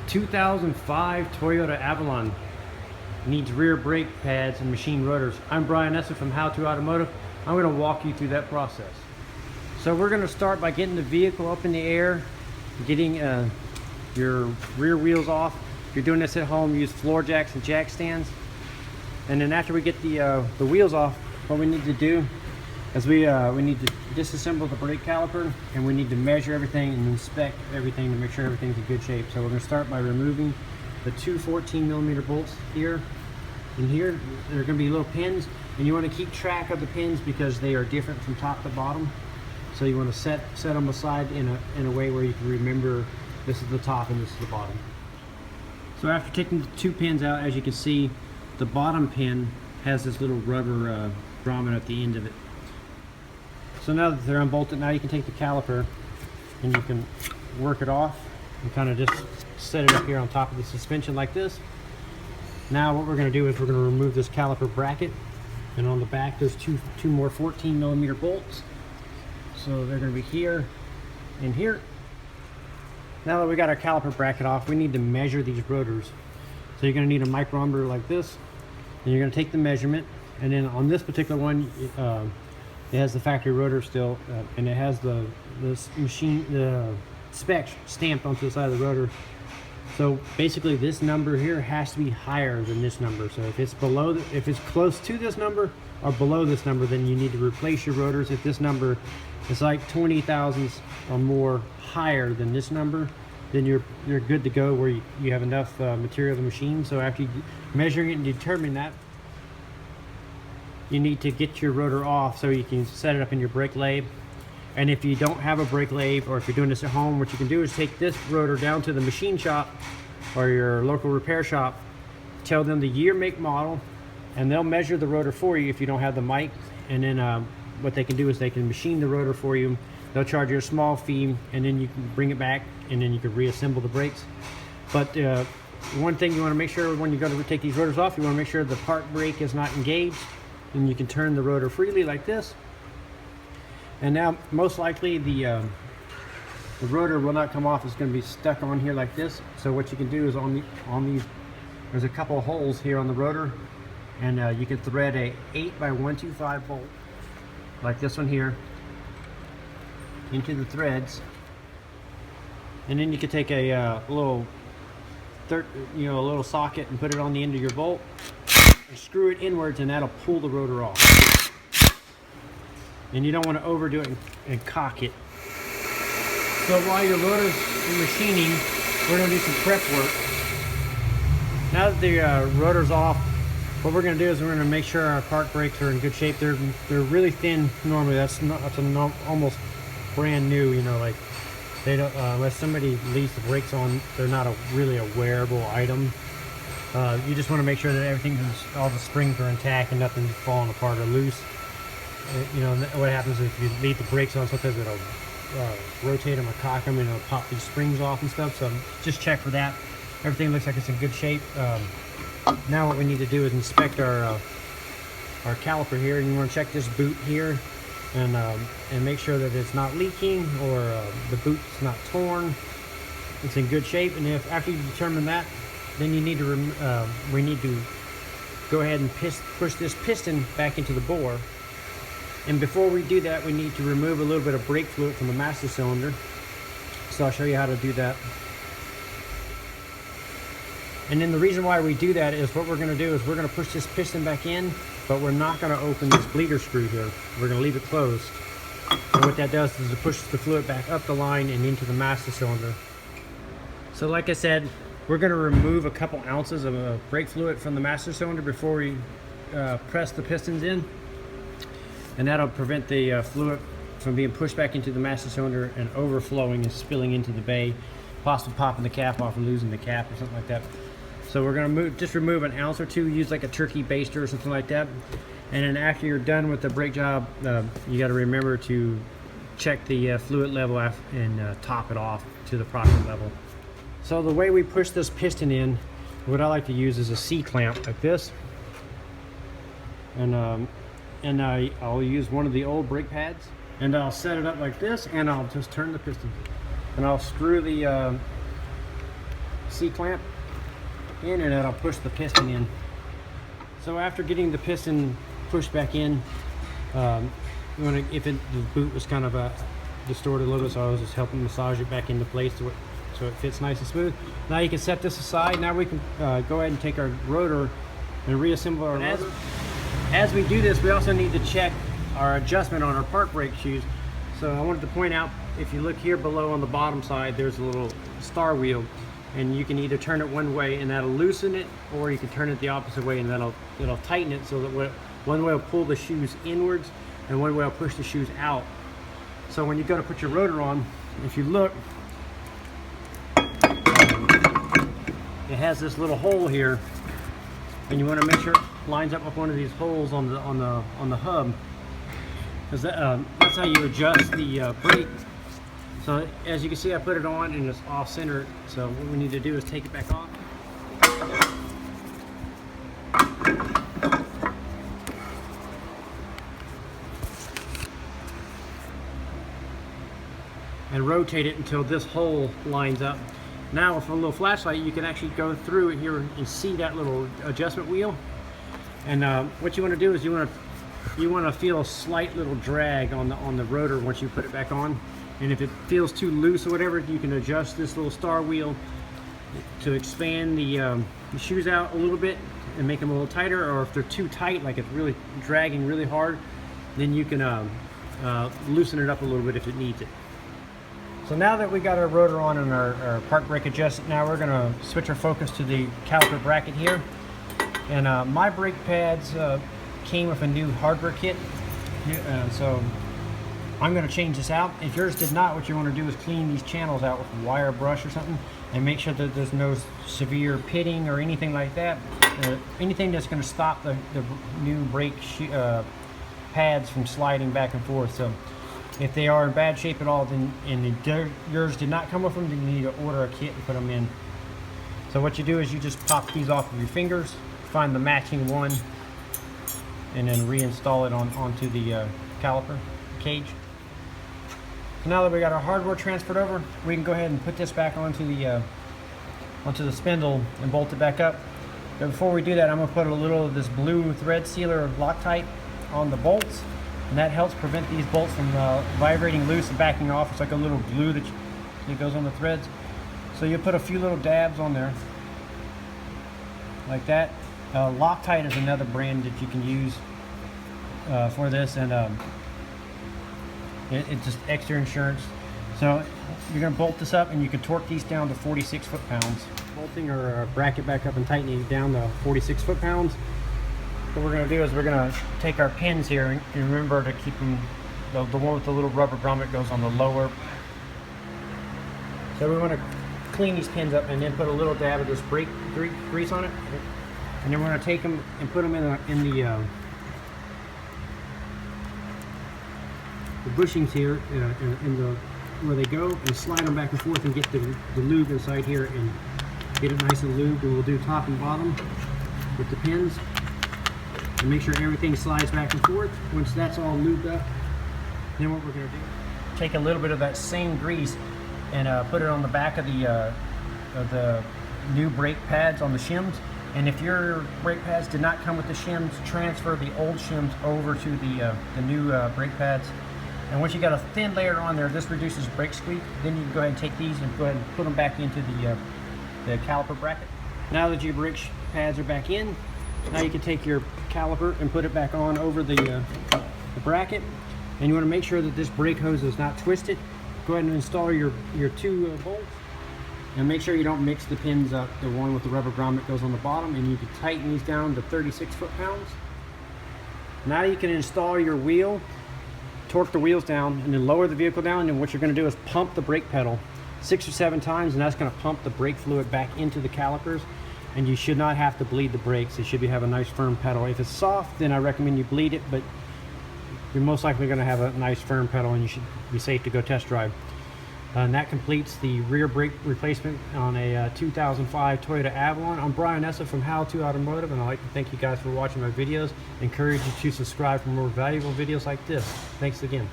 2005 Toyota Avalon needs rear brake pads and machine rotors. I'm Brian Eslick from How To Automotive. I'm going to walk you through that process. So we're going to start by getting the vehicle up in the air, getting your rear wheels off. If you're doing this at home, use floor jacks and jack stands. And then after we get the wheels off, what we need to do is we need to disassemble the brake caliper, and we need to measure everything and inspect everything to make sure everything's in good shape. So we're going to start by removing the two 14mm bolts here and here. There are going to be little pins, and you want to keep track of the pins because they are different from top to bottom. So you want to set them aside in a way where you can remember this is the top and this is the bottom. So after taking the two pins out, as you can see, the bottom pin has this little rubber grommet at the end of it. So now that they're unbolted, now you can take the caliper and you can work it off and kind of just set it up here on top of the suspension like this. Now what we're going to do is we're going to remove this caliper bracket, and on the back there's two more 14mm bolts. So they're going to be here and here. Now that we got our caliper bracket off, we need to measure these rotors. So you're going to need a micrometer like this, and you're going to take the measurement, and then on this particular one it has the factory rotor still, and it has the specs stamped onto the side of the rotor. So basically this number here has to be higher than this number. So if it's below, if it's close to this number or below this number, then you need to replace your rotors. If this number is like 20 thousandths or more higher than this number, then you're good to go, where you have enough material to machine. So after you measuring it and determine that, you need to get your rotor off so you can set it up in your brake lathe. And if you don't have a brake lathe, or if you're doing this at home, what you can do is take this rotor down to the machine shop or your local repair shop, tell them the year, make, model, and they'll measure the rotor for you if you don't have the mic. And then what they can do is they can machine the rotor for you. They'll charge you a small fee, and then you can bring it back, and then you can reassemble the brakes. But one thing you want to make sure when you go to take these rotors off, you want to make sure the park brake is not engaged, and you can turn the rotor freely like this. And now most likely the rotor will not come off. It's going to be stuck on here like this. So what you can do is on these, there's a couple of holes here on the rotor, and you can thread a 8x125 bolt like this one here into the threads, and then you can take a little socket and put it on the end of your bolt and screw it inwards, and that'll pull the rotor off. And you don't want to overdo it and cock it. So while your rotor's machining, we're going to do some prep work. Now that the rotor's off, what we're going to do is we're going to make sure our park brakes are in good shape. They're really thin normally. That's almost brand new. You know, like they don't unless somebody leaves the brakes on, they're not really a wearable item. You just want to make sure that all the springs are intact and nothing's falling apart or loose. You know, what happens is if you leave the brakes on, sometimes it'll rotate them or cock them, and it'll pop these springs off and stuff. So just check for that. Everything looks like it's in good shape. Now what we need to do is inspect our caliper here, and you want to check this boot here and make sure that it's not leaking, or the boot's not torn. It's in good shape. And if after you determine that, then you need to we need to go ahead and push this piston back into the bore. And before we do that, we need to remove a little bit of brake fluid from the master cylinder. So I'll show you how to do that. And then the reason why we do that is what we're going to do is we're going to push this piston back in, but we're not going to open this bleeder screw here. We're going to leave it closed. And what that does is it pushes the fluid back up the line and into the master cylinder. So like I said, we're going to remove a couple ounces of brake fluid from the master cylinder before we press the pistons in. And that'll prevent the fluid from being pushed back into the master cylinder and overflowing and spilling into the bay, possibly popping the cap off or losing the cap or something like that. So we're going to just remove an ounce or two, use like a turkey baster or something like that. And then after you're done with the brake job, you got to remember to check the fluid level and top it off to the proper level. So the way we push this piston in, what I like to use is a C-clamp like this. And I'll use one of the old brake pads, and I'll set it up like this, and I'll just turn the piston, and I'll screw the C-clamp in, and that'll push the piston in. So after getting the piston pushed back in, you want to, the boot was kind of distorted a little bit, so I was just helping massage it back into place so it fits nice and smooth. Now you can set this aside. Now we can go ahead and take our rotor and reassemble our rotor. As we do this, we also need to check our adjustment on our park brake shoes. So I wanted to point out, if you look here below on the bottom side, there's a little star wheel, and you can either turn it one way and that'll loosen it, or you can turn it the opposite way and it'll tighten it, so that one way will pull the shoes inwards and one way will push the shoes out. So when you go to put your rotor on, if you look, it has this little hole here, and you want to make sure it lines up with one of these holes on the hub, because that's how you adjust the brake. So as you can see, I put it on and it's off center. So what we need to do is take it back off. And rotate it until this hole lines up. Now with a little flashlight, you can actually go through it here and see that little adjustment wheel. And what you want to do is you want to feel a slight little drag on the rotor once you put it back on. And if it feels too loose or whatever, you can adjust this little star wheel to expand the shoes out a little bit and make them a little tighter. Or if they're too tight, like it's really dragging really hard, then you can loosen it up a little bit if it needs it. So now that we got our rotor on and our park brake adjusted, now we're going to switch our focus to the caliper bracket here. And my brake pads came with a new hardware kit, so I'm going to change this out. If yours did not, what you want to do is clean these channels out with a wire brush or something, and make sure that there's no severe pitting or anything like that. Anything that's going to stop the new brake pads from sliding back and forth. So if they are in bad shape at all, then yours did not come with them, then you need to order a kit and put them in. So what you do is you just pop these off of your fingers, find the matching one, and then reinstall it onto the caliper cage. So now that we got our hardware transferred over, we can go ahead and put this back onto the spindle and bolt it back up. But before we do that, I'm going to put a little of this blue thread sealer Loctite on the bolts. And that helps prevent these bolts from vibrating loose and backing off. It's like a little glue that goes on the threads. So you put a few little dabs on there, like that. Loctite is another brand that you can use for this, and it's just extra insurance. So you're going to bolt this up, and you can torque these down to 46 foot-pounds. Bolting our bracket back up and tightening it down to 46 foot-pounds. What we're going to do is we're going to take our pins here, and remember to keep them, the one with the little rubber grommet goes on the lower. So we want to clean these pins up and then put a little dab of this brake grease on it. And then we're going to take them and put them in the bushings here, where they go, and slide them back and forth and get the lube inside here and get it nice and lubed. And we'll do top and bottom with the pins. And make sure everything slides back and forth. Once that's all lubed up, then what we're going to do, take a little bit of that same grease and put it on the back of the new brake pads on the shims. And if your brake pads did not come with the shims, transfer the old shims over to the new brake pads. And once you got a thin layer on there, this reduces brake squeak. Then you can go ahead and take these and go ahead and put them back into the caliper bracket. Now that your brake pads are back in, now you can take your caliper and put it back on over the bracket. And you want to make sure that this brake hose is not twisted. Go ahead and install your two bolts. And make sure you don't mix the pins up. The one with the rubber grommet goes on the bottom, and you can tighten these down to 36 foot-pounds. Now you can install your wheel, torque the wheels down, and then lower the vehicle down. And what you're going to do is pump the brake pedal 6 or 7 times, and that's going to pump the brake fluid back into the calipers. And you should not have to bleed the brakes. It should have a nice firm pedal. If it's soft, then I recommend you bleed it, but you're most likely going to have a nice firm pedal, and you should be safe to go test drive. And that completes the rear brake replacement on a 2005 Toyota Avalon. I'm Brian Eslick from How To Automotive, and I'd like to thank you guys for watching my videos. Encourage you to subscribe for more valuable videos like this. Thanks again.